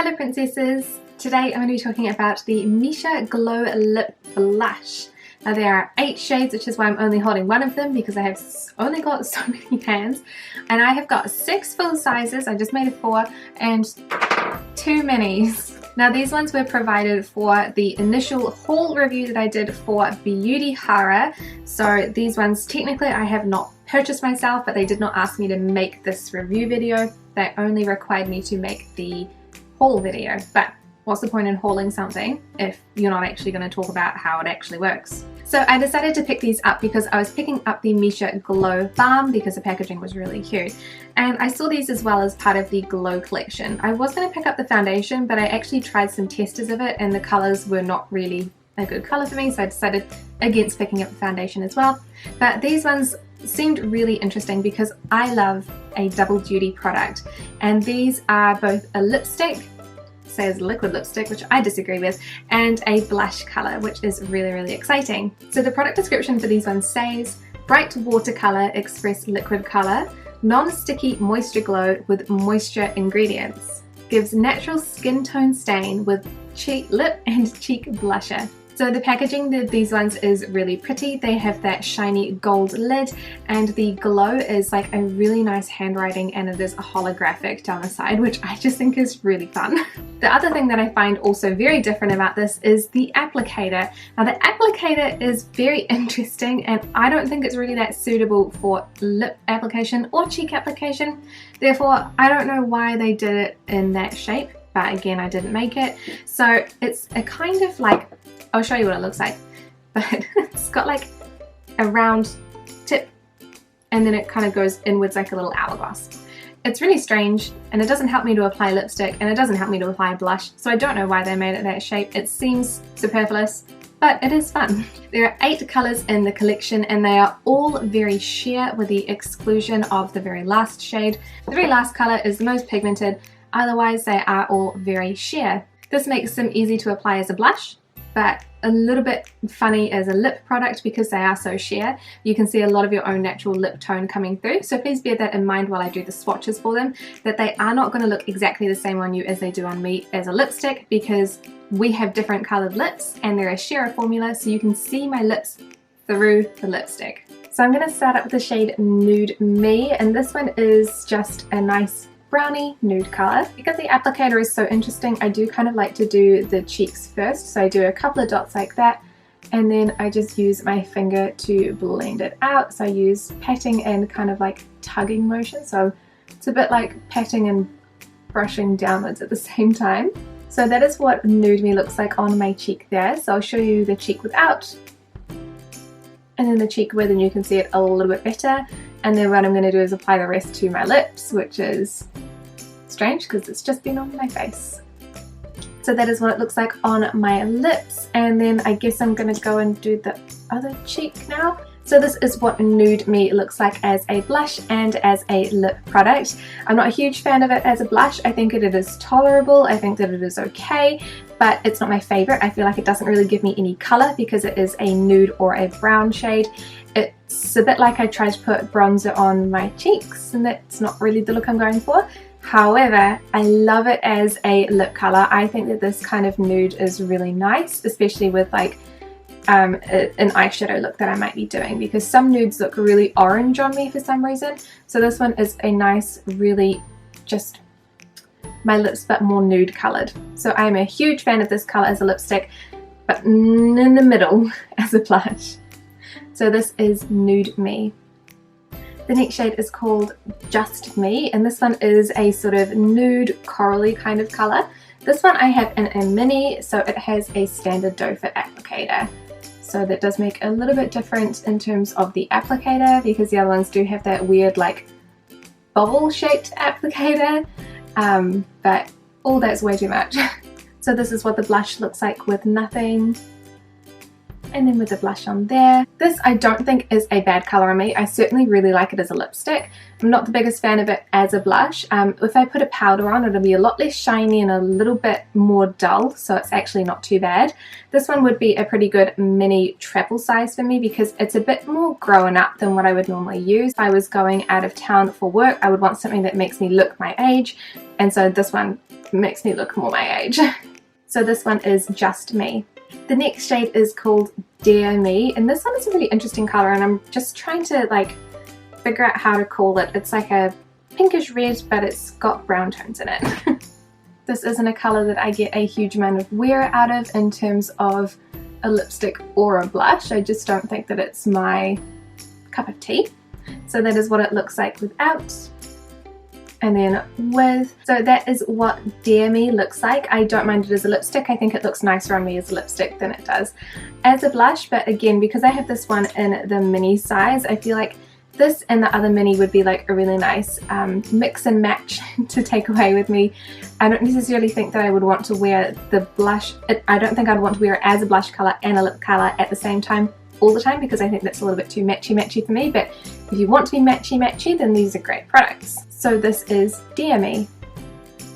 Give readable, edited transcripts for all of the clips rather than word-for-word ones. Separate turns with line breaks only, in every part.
Hello princesses! Today I'm going to be talking about the Missha Glow Lip Blush. Now there are 8 shades, which is why I'm only holding one of them because I have only got so many hands. And I have got 6 full sizes, I just made a 4, and 2 minis. Now these ones were provided for the initial haul review that I did for Beauty Horror. So these ones technically I have not purchased myself, but they did not ask me to make this review video. They only required me to make the haul video. But what's the point in hauling something if you're not actually going to talk about how it actually works? So I decided to pick these up because I was picking up the Missha Glow Balm because the packaging was really cute. And I saw these as well as part of the Glow collection. I was going to pick up the foundation, but I actually tried some testers of it and the colours were not really a good colour for me, so I decided against picking up the foundation as well. But these ones seemed really interesting because I love a double duty product, and these are both a lipstick, says liquid lipstick, which I disagree with, and a blush colour, which is really exciting. So the product description for these ones says, bright watercolour express liquid colour, non-sticky moisture glow with moisture ingredients, gives natural skin tone stain with lip and cheek blusher. So the packaging of these ones is really pretty. They have that shiny gold lid and the glow is like a really nice handwriting, and it is a holographic down the side, which I just think is really fun. The other thing that I find also very different about this is the applicator. Now the applicator is very interesting and I don't think it's really that suitable for lip application or cheek application. Therefore, I don't know why they did it in that shape, but again, I didn't make it. So it's a kind of like, I'll show you what it looks like, but it's got like a round tip and then it kind of goes inwards like a little hourglass. It's really strange and it doesn't help me to apply lipstick and it doesn't help me to apply blush, so I don't know why they made it that shape. It seems superfluous, but it is fun. There are 8 colours in the collection and they are all very sheer with the exclusion of the very last shade. The very last colour is the most pigmented, otherwise they are all very sheer. This makes them easy to apply as a blush, but a little bit funny as a lip product because they are so sheer. You can see a lot of your own natural lip tone coming through, so please bear that in mind while I do the swatches for them, that they are not going to look exactly the same on you as they do on me as a lipstick, because we have different coloured lips and they're a sheerer formula, so you can see my lips through the lipstick. So I'm going to start up with the shade Nude Me, and this one is just a nice brownie nude colour. Because the applicator is so interesting, I do kind of like to do the cheeks first, so I do a couple of dots like that and then I just use my finger to blend it out. So I use patting and kind of like tugging motion, so it's a bit like patting and brushing downwards at the same time. So that is what Nude Me looks like on my cheek there. So I'll show you the cheek without and then the cheek with, and you can see it a little bit better. And then what I'm going to do is apply the rest to my lips, which is strange because it's just been on my face. So that is what it looks like on my lips, and then I guess I'm going to go and do the other cheek now. So this is what Nude Me looks like as a blush and as a lip product. I'm not a huge fan of it as a blush. I think it is tolerable, I think that it is okay, but it's not my favourite. I feel like it doesn't really give me any colour because it is a nude or a brown shade. It's a bit like I tried to put bronzer on my cheeks and that's not really the look I'm going for. However, I love it as a lip colour. I think that this kind of nude is really nice, especially with like an eyeshadow look that I might be doing, because some nudes look really orange on me for some reason. So this one is a nice, really just my lips but more nude coloured. So I'm a huge fan of this colour as a lipstick, but in the middle as a blush. So this is Nude Me. The next shade is called Just Me, and this one is a sort of nude corally kind of colour. This one I have in a mini, so it has a standard doe foot applicator. So that does make a little bit different in terms of the applicator, because the other ones do have that weird like bubble shaped applicator, but all that's way too much. So this is what the blush looks like with nothing. And then with the blush on there. This I don't think is a bad colour on me. I certainly really like it as a lipstick. I'm not the biggest fan of it as a blush. If I put a powder on, it'll be a lot less shiny and a little bit more dull, so it's actually not too bad. This one would be a pretty good mini travel size for me because it's a bit more grown up than what I would normally use. If I was going out of town for work, I would want something that makes me look my age, and so this one makes me look more my age. So this one is Just Me. The next shade is called Dear Me, and this one is a really interesting colour, and I'm just trying to like figure out how to call it. It's like a pinkish red, but it's got brown tones in it. This isn't a colour that I get a huge amount of wear out of in terms of a lipstick or a blush. I just don't think that it's my cup of tea. So that is what it looks like without. And then with, so that is what Dear Me looks like. I don't mind it as a lipstick. I think it looks nicer on me as a lipstick than it does as a blush, but again, because I have this one in the mini size, I feel like this and the other mini would be like a really nice mix and match to take away with me. I don't necessarily think that I would want to wear the blush. I don't think I'd want to wear it as a blush colour and a lip colour at the same time all the time, because I think that's a little bit too matchy for me. But if you want to be matchy, then these are great products. So this is Dear Me.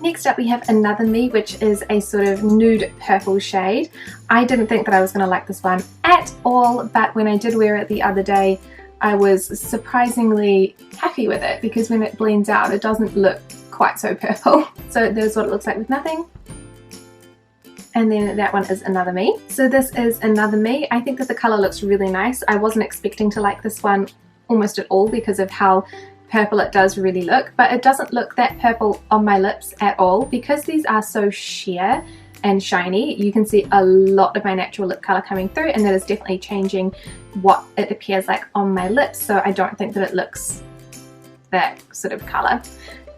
Next up we have Another Me, which is a sort of nude purple shade. I didn't think that I was going to like this one at all, but when I did wear it the other day, I was surprisingly happy with it because when it blends out, it doesn't look quite so purple. So there's what it looks like with nothing. And then that one is Another Me. So this is Another Me. I think that the colour looks really nice. I wasn't expecting to like this one almost at all because of how purple it does really look, but it doesn't look that purple on my lips at all. Because these are so sheer and shiny, you can see a lot of my natural lip colour coming through, and that is definitely changing what it appears like on my lips, so I don't think that it looks that sort of colour.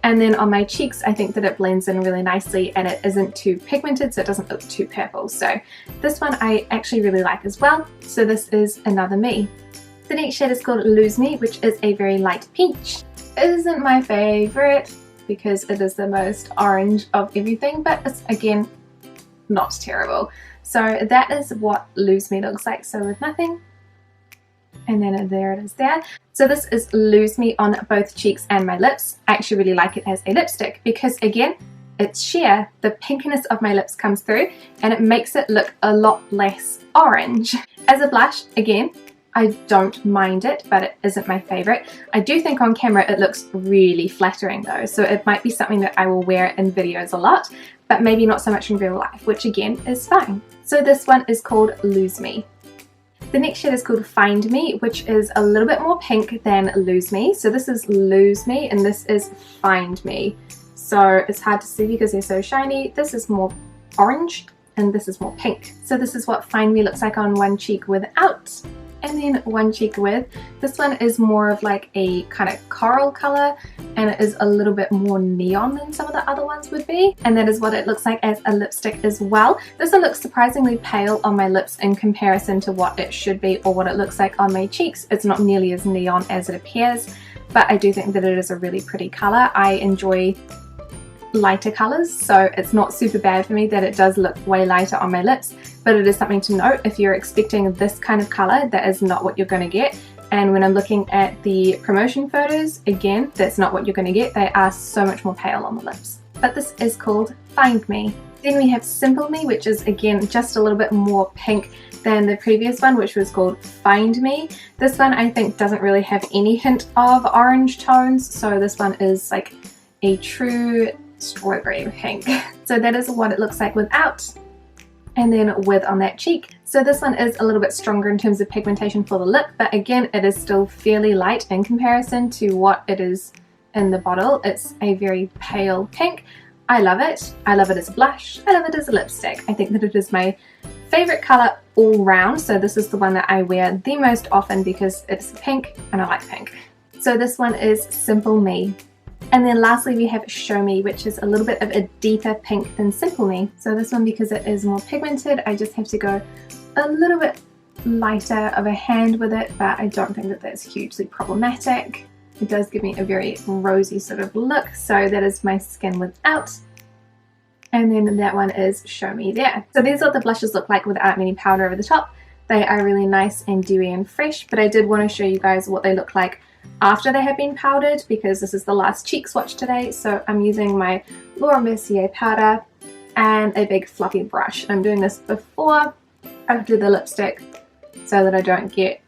And then on my cheeks, I think that it blends in really nicely and it isn't too pigmented, so it doesn't look too purple. So this one I actually really like as well. So this is Another Me. The next shade is called Lose Me, which is a very light peach. It isn't my favourite because it is the most orange of everything, but it's again not terrible. So that is what Lose Me looks like, so with nothing. And then there it is there. So this is Lose Me on both cheeks and my lips. I actually really like it as a lipstick because again, it's sheer. The pinkiness of my lips comes through and it makes it look a lot less orange. As a blush, again, I don't mind it, but it isn't my favourite. I do think on camera it looks really flattering though, so it might be something that I will wear in videos a lot, but maybe not so much in real life, which again is fine. So this one is called Lose Me. The next shade is called Find Me, which is a little bit more pink than Lose Me. So this is Lose Me and this is Find Me. So it's hard to see because they're so shiny. This is more orange and this is more pink. So this is what Find Me looks like on one cheek without, and then one cheek with. This one is more of like a kind of coral colour and it is a little bit more neon than some of the other ones would be, and that is what it looks like as a lipstick as well. This one looks surprisingly pale on my lips in comparison to what it should be or what it looks like on my cheeks. It's not nearly as neon as it appears, but I do think that it is a really pretty colour. I enjoy lighter colours, so it's not super bad for me that it does look way lighter on my lips, but it is something to note. If you're expecting this kind of colour, that is not what you're going to get. And when I'm looking at the promotion photos, again, that's not what you're going to get. They are so much more pale on the lips. But this is called Find Me. Then we have Simple Me, which is again just a little bit more pink than the previous one, which was called Find Me. This one I think doesn't really have any hint of orange tones, so this one is like a true strawberry pink. So that is what it looks like without, and then with on that cheek. So this one is a little bit stronger in terms of pigmentation for the lip, but again it is still fairly light in comparison to what it is in the bottle. It's a very pale pink. I love it. I love it as a blush. I love it as a lipstick. I think that it is my favourite colour all round, so this is the one that I wear the most often because it's pink and I like pink. So this one is Simple Me. And then lastly we have Show Me, which is a little bit of a deeper pink than Simple Me. So this one, because it is more pigmented, I just have to go a little bit lighter of a hand with it, but I don't think that that's hugely problematic. It does give me a very rosy sort of look, so that is my skin without. And then that one is Show Me there. So these are what the blushes look like without any powder over the top. They are really nice and dewy and fresh, but I did want to show you guys what they look like after they have been powdered, because this is the last cheek swatch today. So I'm using my Laura Mercier powder and a big fluffy brush. I'm doing this before I do the lipstick so that I don't get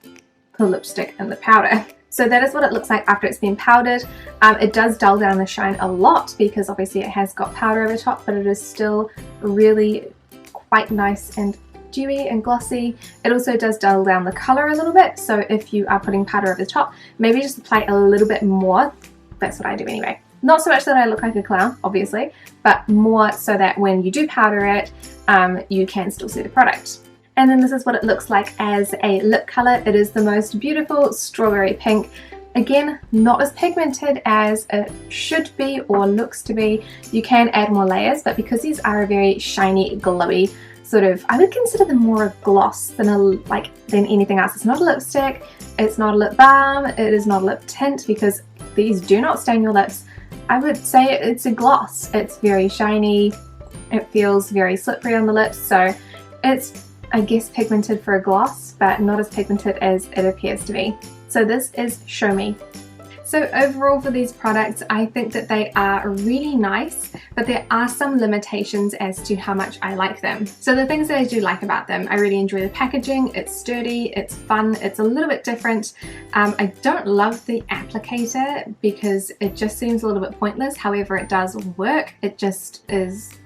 the lipstick in the powder. So that is what it looks like after it's been powdered. It does dull down the shine a lot because obviously it has got powder over top, but it is still really quite nice and dewy and glossy. It also does dull down the colour a little bit, so if you are putting powder over the top, maybe just apply a little bit more. That's what I do anyway. Not so much that I look like a clown, obviously, but more so that when you do powder it, you can still see the product. And then this is what it looks like as a lip colour. It is the most beautiful strawberry pink. Again, not as pigmented as it should be or looks to be. You can add more layers, but because these are a very shiny, glowy sort of, I would consider them more a gloss than than anything else. It's not a lipstick, it's not a lip balm, it is not a lip tint, because these do not stain your lips. I would say it's a gloss. It's very shiny, it feels very slippery on the lips, so it's, I guess, pigmented for a gloss, but not as pigmented as it appears to be. So this is Show Me. So overall for these products, I think that they are really nice, but there are some limitations as to how much I like them. So the things that I do like about them, I really enjoy the packaging. It's sturdy, it's fun, it's a little bit different. I don't love the applicator because it just seems a little bit pointless. However, it does work. It just is,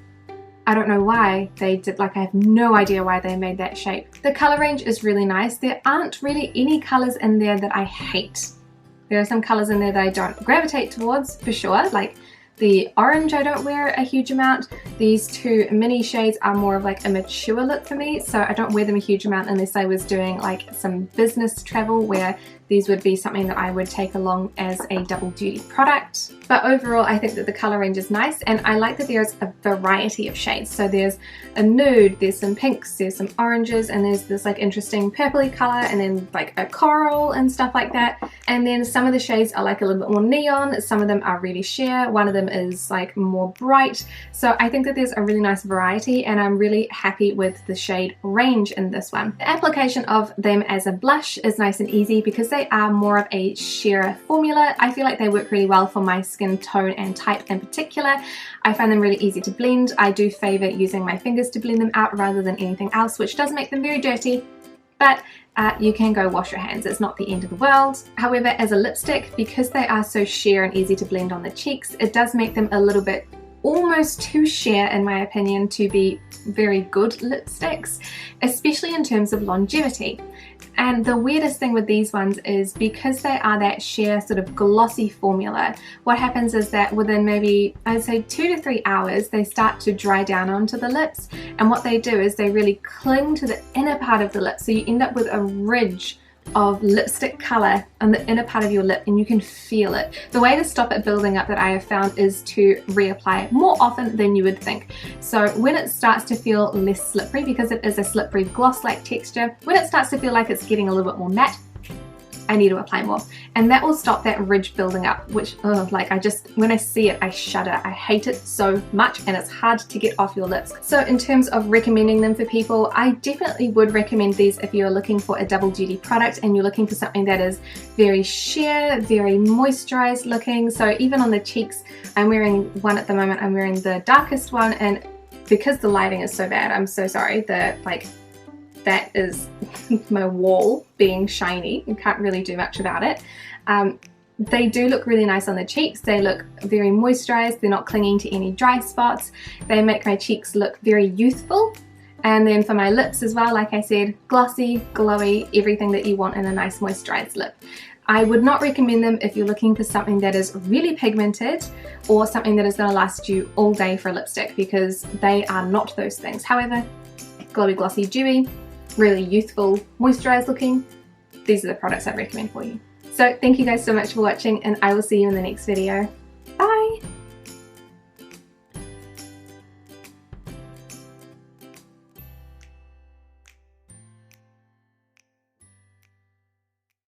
I don't know why they did, I have no idea why they made that shape. The color range is really nice. There aren't really any colors in there that I hate. There are some colors in there that I don't gravitate towards, for sure. Like the orange I don't wear a huge amount. These two mini shades are more of a mature look for me, so I don't wear them a huge amount unless I was doing some business travel where these would be something that I would take along as a double duty product. But overall, I think that the color range is nice, and I like that there's a variety of shades. So there's a nude, there's some pinks, there's some oranges, and there's this interesting purpley color, and then a coral and stuff like that. And then some of the shades are a little bit more neon, some of them are really sheer, one of them is more bright. So I think that there's a really nice variety, and I'm really happy with the shade range in this one. The application of them as a blush is nice and easy because they are more of a sheerer formula. I feel like they work really well for my skin tone and type in particular. I find them really easy to blend. I do favour using my fingers to blend them out rather than anything else, which does make them very dirty, but you can go wash your hands. It's not the end of the world. However, as a lipstick, because they are so sheer and easy to blend on the cheeks, it does make them a little bit almost too sheer, in my opinion, to be very good lipsticks, especially in terms of longevity. And the weirdest thing with these ones is because they are that sheer sort of glossy formula, what happens is that within maybe, I'd say 2 to 3 hours, they start to dry down onto the lips. And what they do is they really cling to the inner part of the lip. So you end up with a ridge of lipstick color on the inner part of your lip, and you can feel it. The way to stop it building up that I have found is to reapply it more often than you would think. So when it starts to feel less slippery, because it is a slippery gloss-like texture, when it starts to feel like it's getting a little bit more matte, I need to apply more, and that will stop that ridge building up, which when I see it I shudder. I hate it so much, and it's hard to get off your lips. So in terms of recommending them for people, I definitely would recommend these if you're looking for a double duty product and you're looking for something that is very sheer, very moisturized looking. So even on the cheeks, I'm wearing one at the moment. I'm wearing the darkest one, and because the lighting is so bad, I'm so sorry, that is my wall being shiny. You can't really do much about it. They do look really nice on the cheeks. They look very moisturized. They're not clinging to any dry spots. They make my cheeks look very youthful. And then for my lips as well, like I said, glossy, glowy, everything that you want in a nice moisturized lip. I would not recommend them if you're looking for something that is really pigmented or something that is going to last you all day for a lipstick, because they are not those things. However, glowy, glossy, dewy, really youthful, moisturized looking, these are the products I'd recommend for you. So thank you guys so much for watching, and I will see you in the next video.